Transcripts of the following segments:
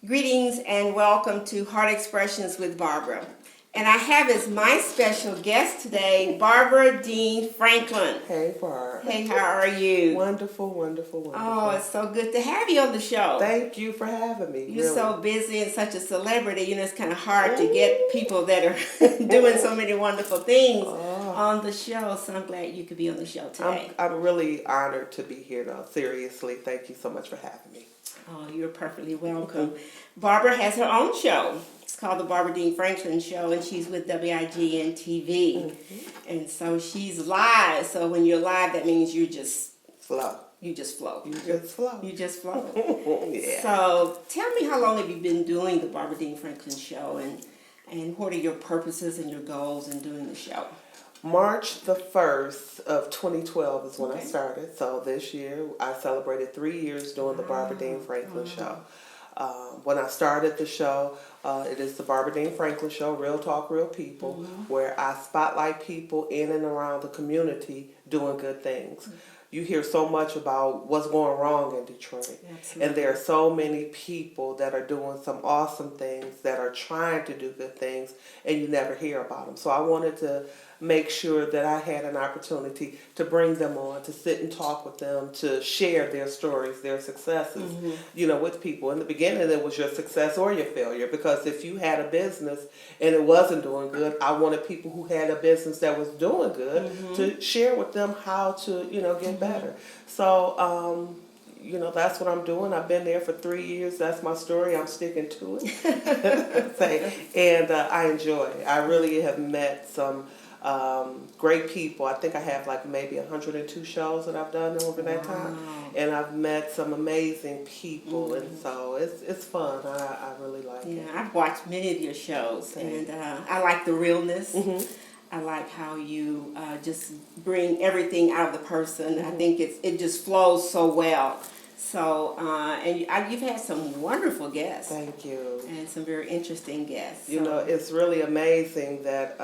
Greetings and welcome to Heart Expressions with Barbara. And I have as my special guest today, Barbara Dean Franklin. Hey, Barb. Hey, how are you? Wonderful, wonderful, wonderful. Oh, it's so good to have you on the show. Thank you for having me. You're really. so busy and such a celebrity. You know, it's kind of hard to get people that are doing so many wonderful things on the show. So I'm glad you could be on the show today. I'm really honored to be here, though. Seriously, thank you so much for having me. Oh, you're perfectly welcome. Barbara has her own show. It's called the Barbara Dean Franklin Show, and she's with WIGN TV. And so she's live. So when you're live, that means you just Flow. You just flow. You just flow. You just flow. Yeah. So tell me, how long have you been doing the Barbara Dean Franklin Show, and what are your purposes and your goals in doing the show? March the 1st of 2012 is when I Okay. started. So this year I celebrated 3 years doing the Barbara Dean Franklin Show. When I started the show, it is the Barbara Dean Franklin Show, Real Talk, Real People, where I spotlight people in and around the community doing good things. You hear so much about what's going wrong in Detroit. Absolutely. And there are so many people that are doing some awesome things, that are trying to do good things, and you never hear about them. So I wanted to make sure that I had an opportunity to bring them on, to sit and talk with them, to share their stories, their successes, with people. In the beginning, it was your success or your failure, because if you had a business and it wasn't doing good, I wanted people who had a business that was doing good to share with them how to, get better. So, that's what I'm doing. I've been there for 3 years. That's my story. I'm sticking to it. And I enjoy it. I really have met some great people. I think I have like maybe 102 shows that I've done over that time. And I've met some amazing people. And so it's fun. I really like it. Yeah, I've watched many of your shows, and I like the realness. I like how you just bring everything out of the person. I think it just flows so well. So, you've had some wonderful guests. Thank you. And some very interesting guests. It's really amazing that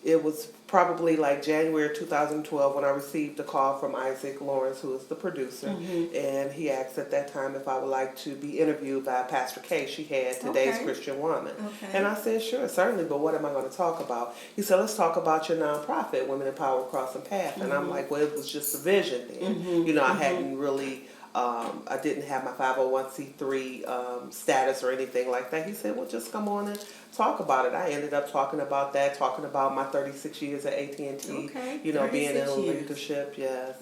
it was probably like January 2012 when I received a call from Isaac Lawrence, who is the producer, and he asked at that time if I would like to be interviewed by Pastor K. She had Today's Christian Woman. And I said, sure, certainly, but what am I going to talk about? He said, let's talk about your nonprofit, Women Empowered Crossing Path. And I'm like, well, it was just a vision then. I hadn't really... I didn't have my 501c3 status or anything like that. He said, well, just come on and talk about it. I ended up talking about that, talking about my 36 years at AT&T, being in leadership. Yes,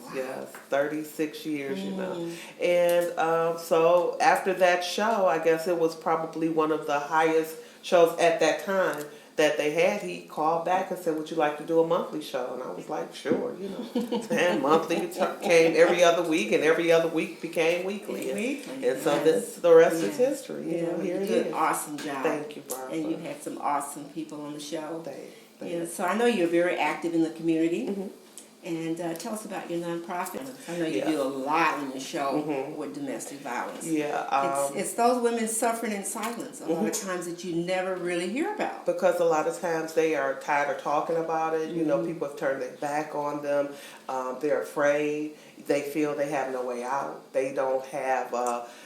36 years, And so after that show, I guess it was probably one of the highest shows at that time that they had. He called back and said, would you like to do a monthly show? And I was like, sure, and monthly came every other week, and every other week became weekly. And so the rest is history. Here you it did is. an awesome job. Thank you, Barbara. And you had some awesome people on the show. Thanks. So I know you're very active in the community. And tell us about your nonprofit. I know you do a lot in the show with domestic violence. It's those women suffering in silence a lot of times that you never really hear about. Because a lot of times they are tired of talking about it. People have turned their back on them. They're afraid. They feel they have no way out. They don't have,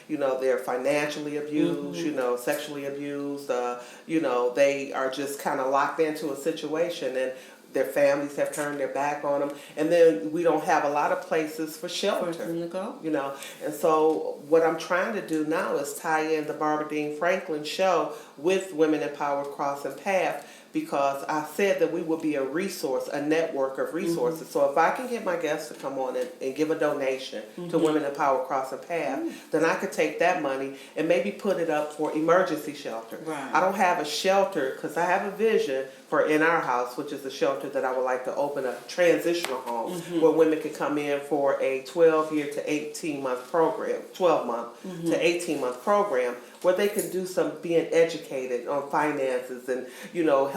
they're financially abused, sexually abused. They are just kind of locked into a situation, and their families have turned their back on them, and then we don't have a lot of places for shelter. And so what I'm trying to do now is tie in the Barbara Dean Franklin Show with Women Empowered Crossing Path, because I said that we would be a resource, a network of resources. So if I can get my guests to come on and give a donation to Women Empowered Crossing Path, then I could take that money and maybe put it up for emergency shelter. I don't have a shelter because I have a vision for in our house, which is a shelter that I would like to open, a transitional home where women can come in for a 12-year to 18-month program, 12-month to 18-month program, where they can do some being educated on finances and,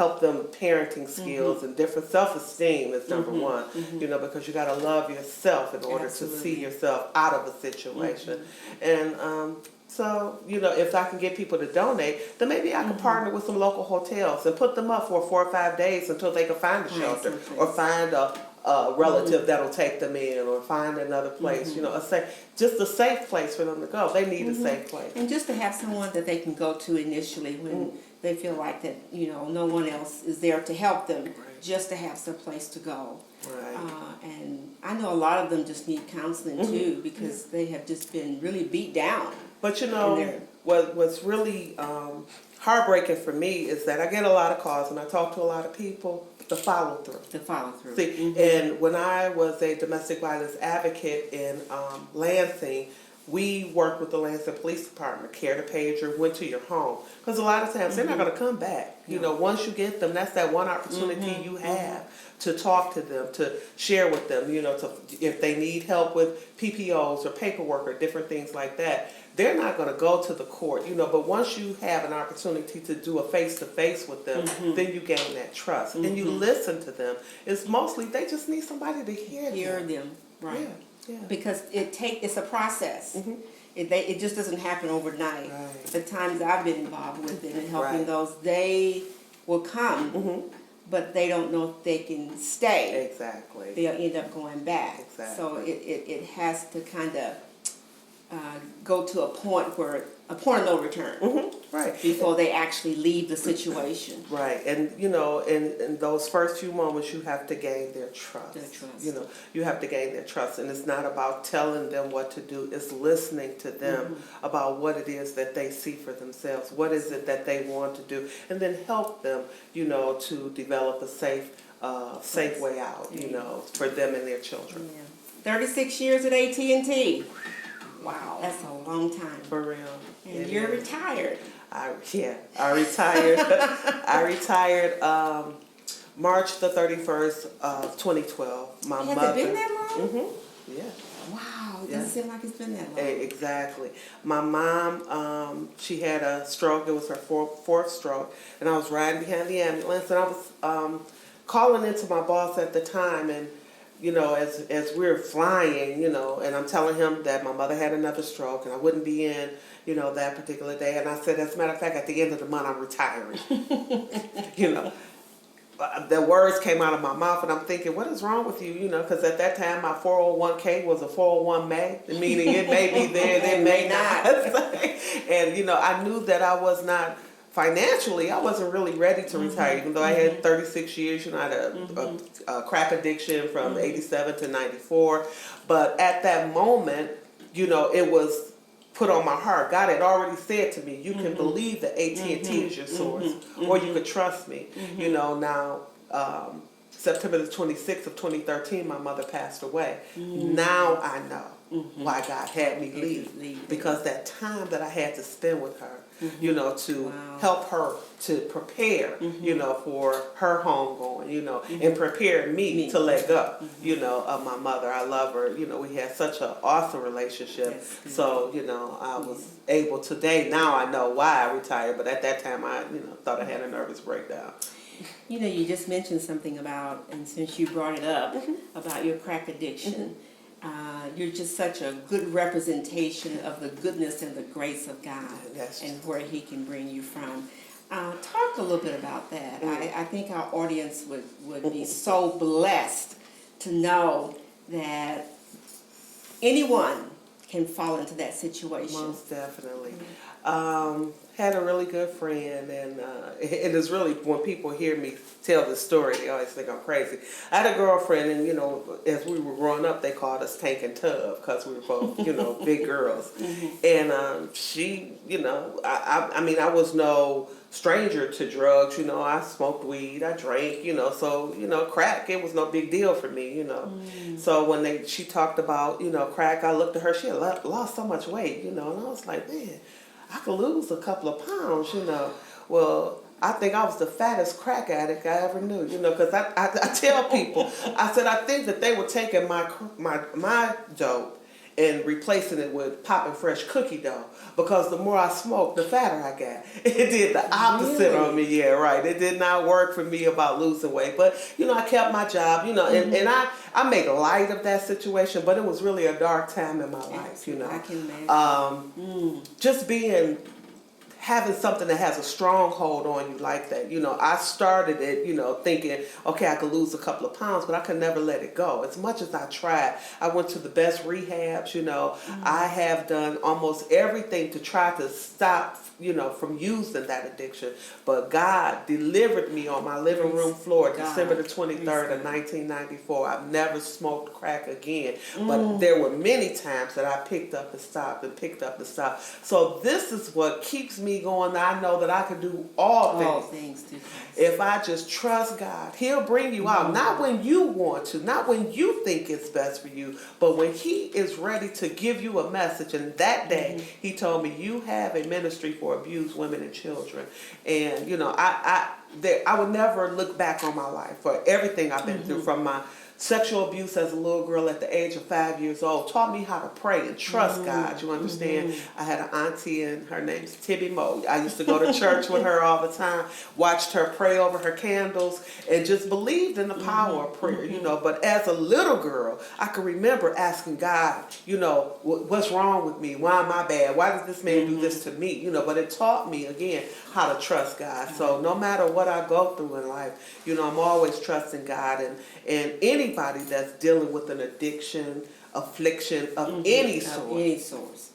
help them parenting skills and different self-esteem is number one, because you got to love yourself in order to see yourself out of a situation. And so, if I can get people to donate, then maybe I can partner with some local hotels and put them up for 4 or 5 days until they can find a shelter or find a relative that'll take them in, or find another place, you know, just a safe place for them to go. They need a safe place. And just to have someone that they can go to initially when they feel like that, you know, no one else is there to help them, just to have some place to go. Right. And I know a lot of them just need counseling too, because they have just been really beat down. But you know, what's really heartbreaking for me is that I get a lot of calls and I talk to a lot of people. The follow through. The follow through. See, and when I was a domestic violence advocate in Lansing, we worked with the Lansing Police Department, carried a pager, went to your home. Because a lot of times they're not going to come back. You know, once you get them, that's that one opportunity you have to talk to them, to share with them, you know, if they need help with PPOs or paperwork or different things like that. They're not going to go to the court, you know, but once you have an opportunity to do a face-to-face with them, then you gain that trust. And you listen to them. It's mostly, they just need somebody to hear them. Right. Yeah. Because it's a process. It just doesn't happen overnight. Right. The times I've been involved with them and helping those, they will come, but they don't know if they can stay. Exactly. They'll end up going back. Exactly. So it has to kind of go to a point of no return. Right. Before they actually leave the situation. Right. And, you know, in those first few moments, you have to gain their trust. Their trust. You know, you have to gain their trust. And it's not about telling them what to do. It's listening to them about what it is that they see for themselves. What is it that they want to do? And then help them, you know, to develop a safe way out, you know, for them and their children. 36 years at AT&T. Wow. That's a long time. For real. And you're retired. I retired. I retired March the 31st of 2012. My mother. Has it been that long? Yeah. Wow. It doesn't seem like it's been that long. Exactly. My mom, she had a stroke. It was her fourth stroke, and I was riding behind the ambulance, and I was calling into my boss at the time, and you know, as we're flying, you know, and I'm telling him that my mother had another stroke and I wouldn't be in, you know, that particular day. And I said, as a matter of fact, at the end of the month, I'm retiring. You know, the words came out of my mouth and I'm thinking, what is wrong with you? You know, because at that time, my 401k was a 401 May, meaning it may be there, it may not. And, you know, I knew that I was not financially, I wasn't really ready to retire, even though I had 36 years. You know, I had a crack addiction from 87 to 94. But at that moment, you know, it was put on my heart. God had already said to me, you can believe that AT&T is your source, or you could trust me. You know, now, September the 26th of 2013, my mother passed away. Now I know why God had me leave. Because that time that I had to spend with her, you know, to help her to prepare, you know, for her homegoing, you know, and prepare me to let go, you know, of my mother. I love her. You know, we had such an awesome relationship. So, you know, I was able today. Now I know why I retired, but at that time I, you know, thought I had a nervous breakdown. You know, you just mentioned something about, and since you brought it up, about your crack addiction, you're just such a good representation of the goodness and the grace of God and where He can bring you from. Talk a little bit about that. I think our audience would be so blessed to know that anyone can fall into that situation. Most definitely. Had a really good friend, and it is really, when people hear me tell the story, they always think I'm crazy. I had a girlfriend, and you know, as we were growing up, they called us Tank and Tub because we were both, you know, big girls. And she, you know, I mean, I was no stranger to drugs. You know, I smoked weed, I drank, you know, so, you know, crack, it was no big deal for me, you know. So when she talked about, you know, crack, I looked at her, she had lost so much weight, you know, and I was like, man, I could lose a couple of pounds, you know. Well, I think I was the fattest crack addict I ever knew, you know, because I tell people, I said, I think that they were taking my dope and replacing it with popping fresh cookie dough, because the more I smoked, the fatter I got. It did the opposite on me, yeah, right. It did not work for me about losing weight, but, you know, I kept my job, you know, and I made light of that situation, but it was really a dark time in my life, you know. I can imagine. Just having something that has a stronghold on you like that. I started it, thinking, okay, I could lose a couple of pounds, but I could never let it go. As much as I tried, I went to the best rehabs, I have done almost everything to try to stop, from using that addiction. But God delivered me on my living room floor, December the 23rd of 1994. I've never smoked crack again. But there were many times that I picked up and stopped and picked up and stopped. So this is what keeps me going. I know that I can do all things if I just trust God. He'll bring you out. Not when you want to, not when you think it's best for you, but when He is ready to give you a message. And that day, He told me, you have a ministry for abused women and children. And, I would never look back on my life for everything I've been through, from my sexual abuse as a little girl at the age of 5 years old, taught me how to pray and trust God. You understand? I had an auntie, and her name's Tibby Moe. I used to go to church with her all the time, watched her pray over her candles, and just believed in the power of prayer, But as a little girl, I can remember asking God, what's wrong with me? Why am I bad? Why does this man do this to me? But it taught me, again, how to trust God. So no matter what I go through in life, I'm always trusting God. And anybody that's dealing with an addiction, affliction of any source,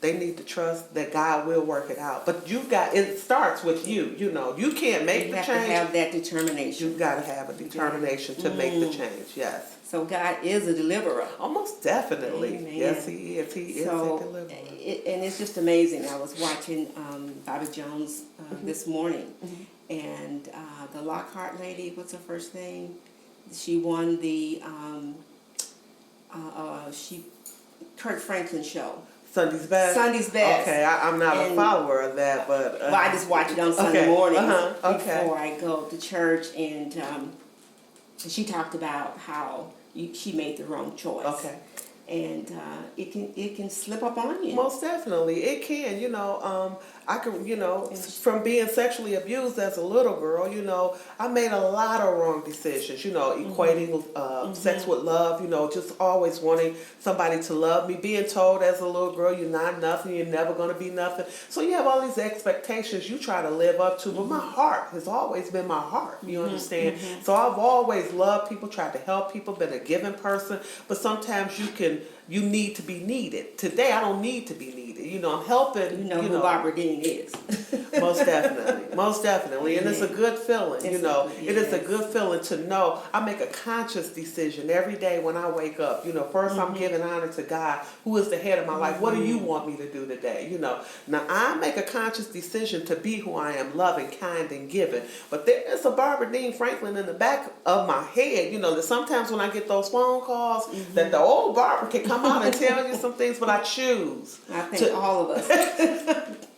they need to trust that God will work it out. But it starts with you. You can't make the change. You have to have that determination. You've got to have a determination to make the change. Yes. So God is a deliverer. Almost definitely. Amen. Yes, He is. He is a deliverer. And it's just amazing. I was watching Barbra Jones this morning, and the Lockhart lady, what's her first name? She won the Kurt Franklin show. Sunday's Best? Sunday's Best. Okay, I'm not a follower of that, but... well, I just watch it on Sunday mornings before I go to church, and she talked about how she made the wrong choice. Okay. And it can slip up on you. Most definitely, it can. I can. From being sexually abused as a little girl, I made a lot of wrong decisions. Equating sex with love. Just always wanting somebody to love me. Being told as a little girl, you're not nothing. You're never going to be nothing. So you have all these expectations you try to live up to. But my heart has always been my heart. You understand? So I've always loved people, tried to help people, been a giving person. But sometimes you need to be needed. Today, I don't need to be needed. I'm helping. Who Barbara Dean is. Most definitely. And it's a good feeling, It is a good feeling to know I make a conscious decision every day when I wake up. First I'm giving honor to God, who is the head of my life. What do you want me to do today? Now I make a conscious decision to be who I am, loving, kind, and giving. But there is a Barbara Dean Franklin in the back of my head, that sometimes when I get those phone calls, that the old Barbara can come out and tell you some things, but I choose. I think all of us.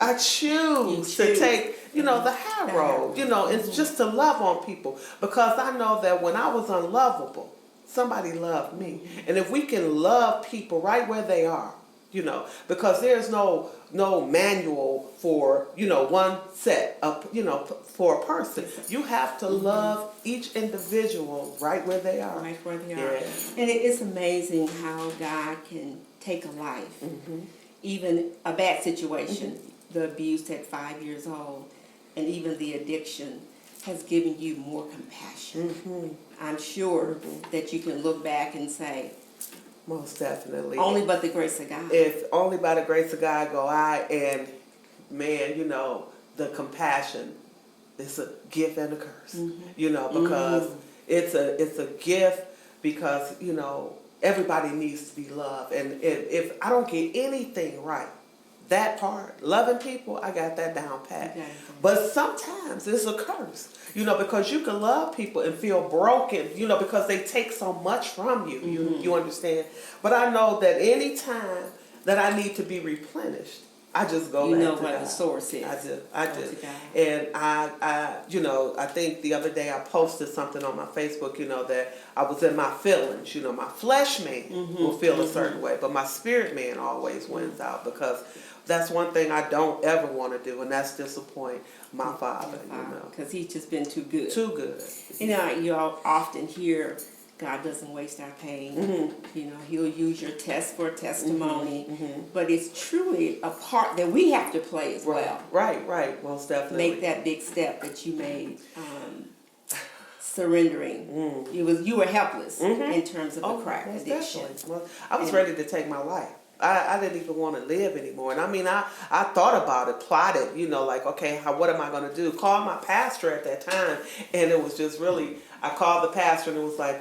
I choose to take, the high road, it's just to love on people, because I know that when I was unlovable, somebody loved me. And if we can love people right where they are, because there's no manual for, one set of, for a person. You have to love each individual right where they are. Right where they are. And it is amazing how God can take a life, even a bad situation, the abuse at 5 years old, and even the addiction has given you more compassion. I'm sure that you can look back and say, most definitely. Only but the grace of God. If only by the grace of God go I, and man, the compassion is a gift and a curse. Because it's a gift, because everybody needs to be loved, and if I don't get anything right, that part, loving people, I got that down pat. But sometimes it's a curse, because you can love people and feel broken, because they take so much from you. You understand? But I know that any time that I need to be replenished, I just go back to God. You know what the source is. I do. And I think the other day I posted something on my Facebook, that I was in my feelings. My flesh man will feel a certain way, but my spirit man always wins out, because that's one thing I don't ever want to do, and that's disappoint my father. Because he's just been too good. Too good. You all often hear God doesn't waste our pain. You know, He'll use your test for testimony. But it's truly a part that we have to play as well. Right, most definitely. Make that big step that you made, surrendering. You were helpless in terms of the crack addiction. Well, I was ready to take my life. I didn't even want to live anymore. And I mean, I thought about it, plotted, you know, like, okay, what am I going to do? Called my pastor at that time, and it was just really, I called the pastor, and it was like,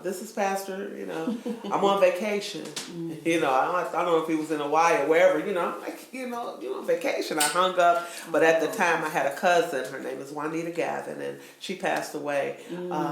this is pastor, you know, I'm on vacation. You know, I don't know if he was in Hawaii or wherever, you know, I'm like, you know, on vacation. I hung up, but at the time I had a cousin, her name is Juanita Gavin, and she passed away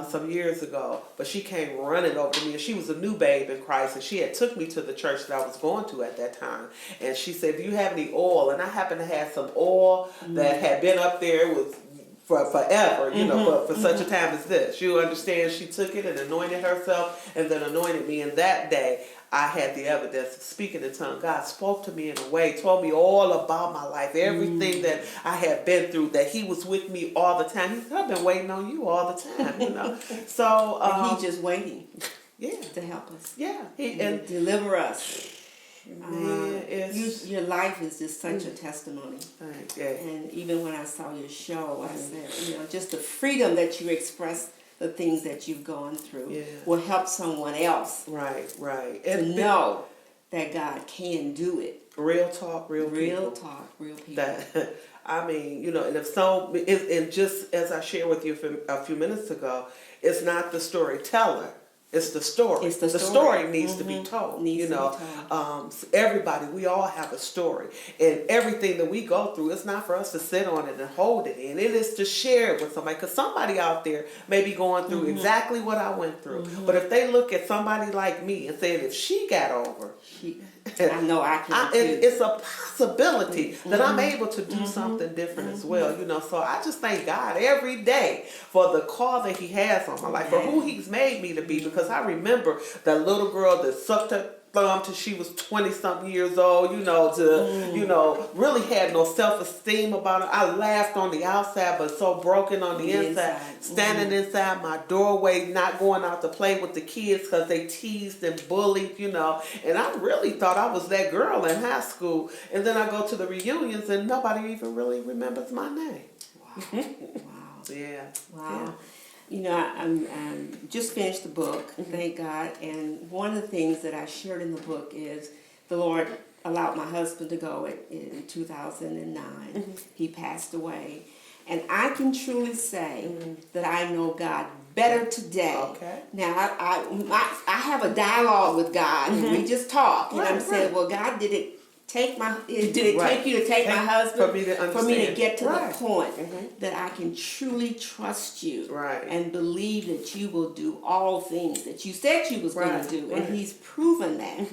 some years ago, but she came running over to me, and she was a new babe in Christ, and she had took me to the church that I was going to at that time, and she said, do you have any oil? And I happened to have some oil that had been up there with for forever, you know, for such a time as this. You understand, she took it and anointed herself and then anointed me. And that day, I had the evidence of speaking in tongues. God spoke to me in a way, told me all about my life, everything that I had been through, that He was with me all the time. He said, I've been waiting on you all the time, you know. So and He's just waiting to help us. Yeah. And deliver us. Man, your life is just such a testimony. Yeah. And even when I saw your show, I said, you know, just the freedom that you express the things that you've gone through will help someone else. Right. To know that God can do it. Real talk, real people. Real talk, real people. I mean, you know, and just as I shared with you a few minutes ago, it's not the storyteller. It's the story. It's the story needs to be told. Everybody, we all have a story. And everything that we go through, it's not for us to sit on it and hold it in. It is to share it with somebody. Because somebody out there may be going through exactly what I went through. But if they look at somebody like me and say, if she got over, I know I can too. It's a possibility that I'm able to do something different as well, you know. So I just thank God every day for the call that He has on my life, for who He's made me to be. Because I remember that little girl that sucked her thumb till she was 20-something years old, you know, really had no self-esteem about it. I laughed on the outside, but so broken on the inside. Standing inside my doorway, not going out to play with the kids because they teased and bullied, you know. And I really thought I was that girl in high school. And then I go to the reunions and nobody even really remembers my name. Wow. Yeah. Wow. Yeah. You know, I'm just finished the book, thank God, and one of the things that I shared in the book is the Lord allowed my husband to go in 2009. He passed away, and I can truly say that I know God better today. Okay. Now, I have a dialogue with God, and we just talk, and I'm saying, well, God, did it take you to take my husband for me to get to the point that I can truly trust you and believe that you will do all things that you said you was going to do, and He's proven that.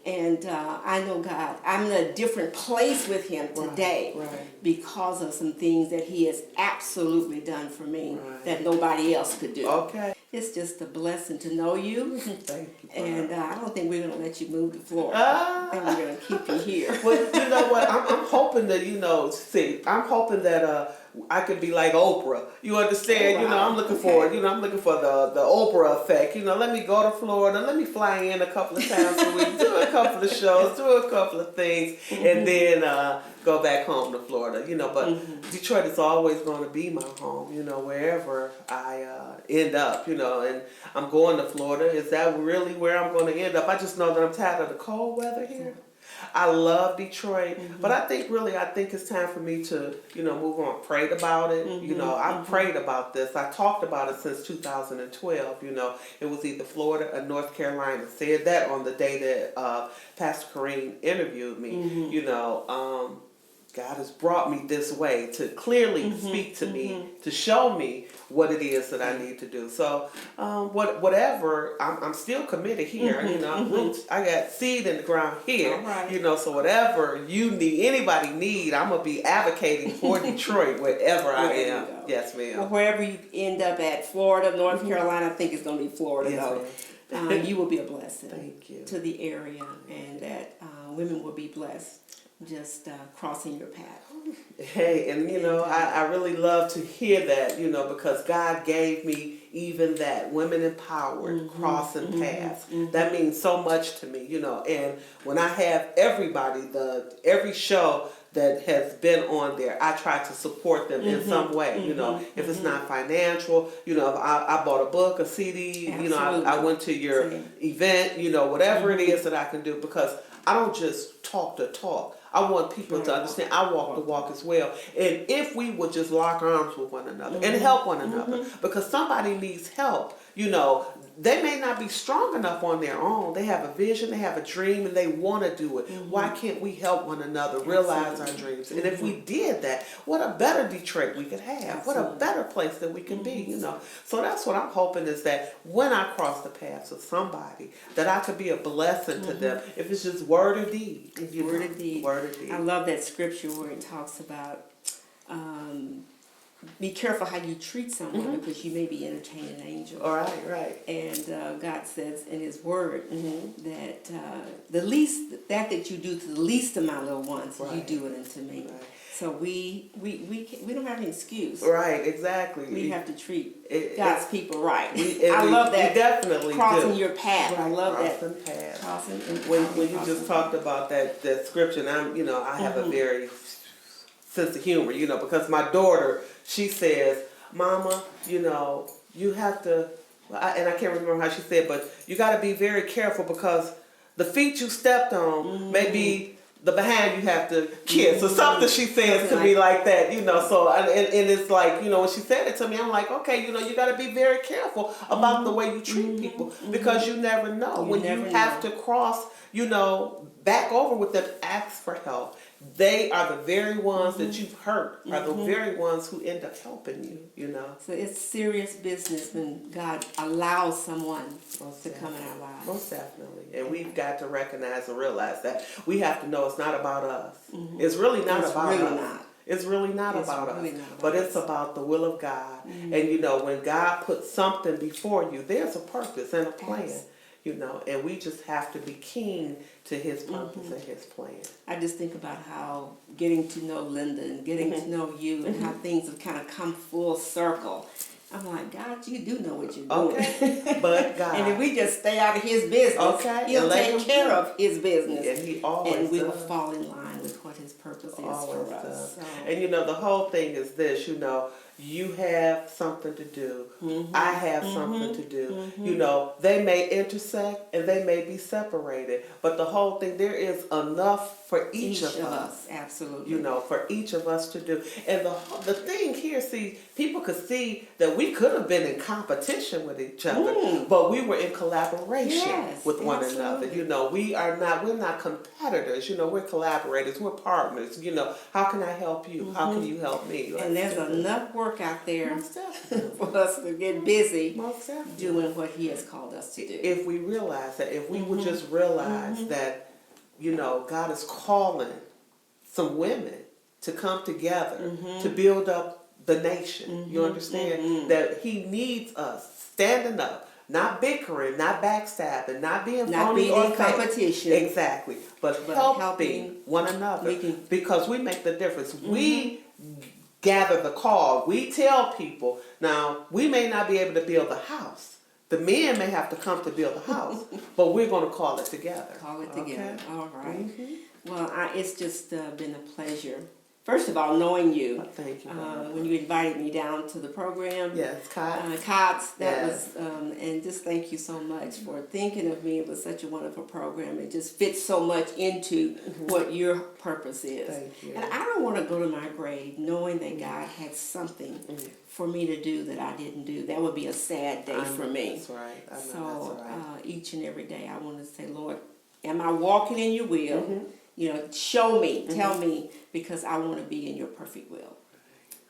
And I know God, I'm in a different place with Him today because of some things that He has absolutely done for me that nobody else could do. Okay. It's just a blessing to know you. Thank you. And I don't think we're going to let you move to Florida. I think we're going to keep you here. Well, you know what? I'm hoping that, I'm hoping that I could be like Oprah. You understand? You know, I'm looking for, I'm looking for the Oprah effect. You know, let me go to Florida, let me fly in a couple of times a week, do a couple of shows, do a couple of things, and then go back home to Florida. You know, but Detroit is always going to be my home. You know, wherever I end up. You know, and I'm going to Florida. Is that really where I'm going to end up? I just know that I'm tired of the cold weather here. I love Detroit, but I think it's time for me to, move on. Prayed about it. I prayed about this. I talked about it since 2012. It was either Florida or North Carolina. Said that on the day that Pastor Kareem interviewed me. God has brought me this way to clearly speak to me, to show me what it is that I need to do. So, whatever, I'm still committed here. Roots. I got seed in the ground here. So whatever you need, anybody need, I'm gonna be advocating for Detroit wherever I am. Yes, ma'am. Well, wherever you end up at, Florida, North Carolina, I think it's gonna be Florida though. You will be a blessing. Thank you. To the area, and that women will be blessed. Just crossing your path. Hey, and I really love to hear that, because God gave me even that women empowered, crossing paths. That means so much to me, and when I have everybody, every show that has been on there, I try to support them in some way, if it's not financial, if I bought a book, a CD, I went to your event, whatever it is that I can do, because I don't just talk the talk. I want people to understand I walk the walk as well. And if we would just lock arms with one another and help one another, because somebody needs help, they may not be strong enough on their own. They have a vision, they have a dream, and they want to do it. Why can't we help one another realize our dreams? And if we did that, what a better Detroit we could have. What a better place that we can be, So that's what I'm hoping, is that when I cross the paths with somebody, that I could be a blessing to them, if it's just word or deed. Word or deed. Word or deed. I love that scripture where it talks about be careful how you treat someone, because you may be entertaining an angel. All right, right. And God says in His Word that the least that you do to the least of my little ones, you do it unto me. Right. So we don't have an excuse. Right, exactly. We have to treat God's people right. I love that. You definitely crossing your path. Right. I love crossing that. Path. Crossing when you just talked about that scripture, and I have a very sense of humor, because my daughter, she says, Mama, you have to, and I can't remember how she said, but you got to be very careful, because the feet you stepped on may be the behind you have to kiss, or something she says to me like that, so, and it's like, when she said it to me, I'm like, okay, you got to be very careful about the way you treat people, because you never know. When you have to cross, back over with them, ask for help. They are the very ones that you've hurt, are the very ones who end up helping you, So it's serious business when God allows someone to come in our lives. Most definitely. And we've got to recognize and realize that we have to know it's not about us. It's really not about us. It's really not about us, but it's about the will of God. And when God puts something before you, there's a purpose and a plan. And we just have to be keen to His purpose and His plan. I just think about how getting to know Linda and getting to know you and how things have kind of come full circle. I'm like, God, you do know what you're doing. Okay. But God. And if we just stay out of His business, He'll take care of His business. And He always And we will does. fall in line with what His purpose is Always for us. So. And the whole thing is this, you have something to do. I have something to do. They may intersect and they may be separated, but the whole thing, there is enough for each of us. Absolutely. For each of us to do. And the thing here, see, people could see that we could have been in competition with each other, but we were in collaboration with one another. We're not competitors. We're collaborators. We're partners. How can I help you? How can you help me? And there's enough work out there for us to get busy doing what He has called us to do. If we realize that, if we would just realize that, God is calling some women to come together to build up the nation. You understand? That He needs us standing up, not bickering, not backstabbing, not being phony or in competition. Exactly. But helping one another, because we make the difference. We gather the call. We tell people. Now, we may not be able to build the house. The men may have to come to build the house, but we're going to call it together. Call it together. All right. Well, it's just been a pleasure. First of all, knowing you. Thank you. When you invited me down to the program. Yes, COTS. That was, and just thank you so much for thinking of me. It was such a wonderful program. It just fits so much into what your purpose is. Thank you. And I don't want to go to my grave knowing that God had something for me to do that I didn't do. That would be a sad day for me. That's right. I know So that's right. Each and every day I want to say, Lord, am I walking in your will? Show me, tell me, because I want to be in your perfect will.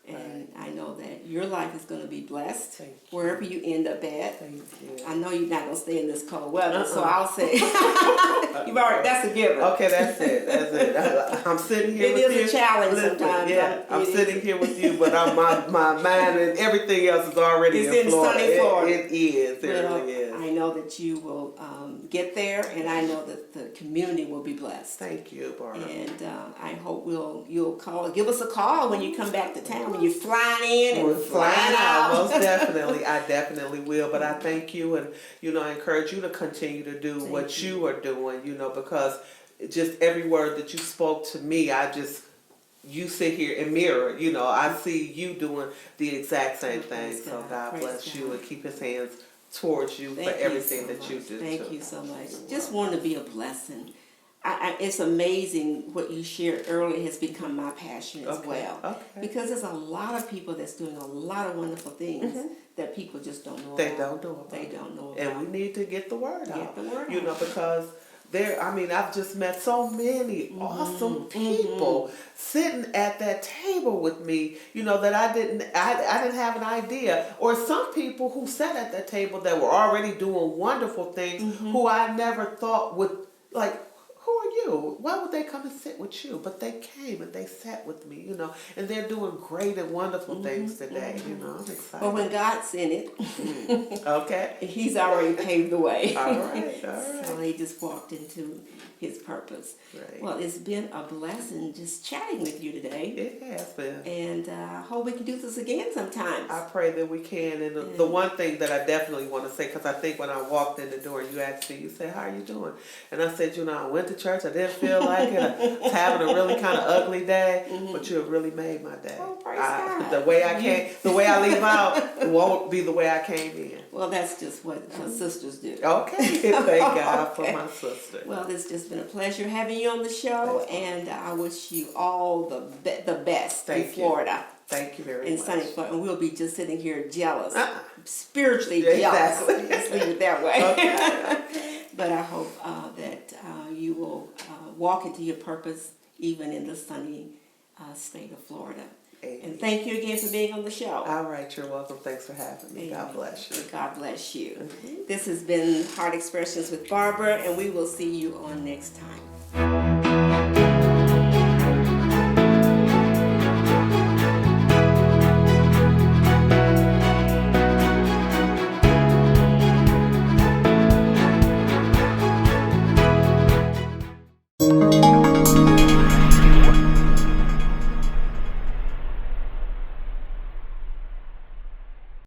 And I know that your life is going to be blessed wherever you end up at. Thank you. I know you're not going to stay in this cold weather, so I'll say, that's a given. Okay, that's it. I'm sitting here with you. It is a challenge sometimes. Yeah, I'm sitting here with you, but my mind and everything else is already in Florida. Sunny Florida. It is. It really is. I know that you will get there, and I know that the community will be blessed. Thank you, Barbara. And I hope you'll give us a call when you come back to town. and you're flying in and flying out. Most definitely. I definitely will. But I thank you, and I encourage you to continue to do what you are doing, because just every word that you spoke to me, you sit here and mirror, I see you doing the exact same thing. So God bless you and keep his hands towards you for everything that you do. Thank you so much. Just want to be a blessing. It's amazing what you shared earlier has become my passion as well. Okay. Because there's a lot of people that's doing a lot of wonderful things that people just don't know about. They don't know about. And we need to get the word out. Because I've just met so many awesome people sitting at that table with me, that I didn't have an idea. Or some people who sat at that table that were already doing wonderful things who I never thought would, who are you? Why would they come and sit with you? But they came and they sat with me, and they're doing great and wonderful things today. I'm excited. But when God's in it, okay, he's already paved the way. All right. So he just walked into his purpose. Right. Well, it's been a blessing just chatting with you today. It has been. And I hope we can do this again sometime. I pray that we can. And the one thing that I definitely want to say, because I think when I walked in the door, you asked me, you said, how are you doing? And I said, I went to church. I didn't feel like it. I was having a really kind of ugly day, but you have really made my day. Oh, praise God. The way I leave out won't be the way I came in. Well, that's just what sisters do. Okay. Thank God for my sister. Well, it's just been a pleasure having you on the show, and I wish you all the best in Florida. Thank you very much. In sunny Florida. And we'll be just sitting here jealous, spiritually jealous. Let's leave it that way. Okay. But I hope that you will walk into your purpose even in the sunny state of Florida. Amen. And thank you again for being on the show. All right, you're welcome. Thanks for having me. Amen. God bless you. God bless you. This has been Heart Expressions with Barbara, and we will see you on next time.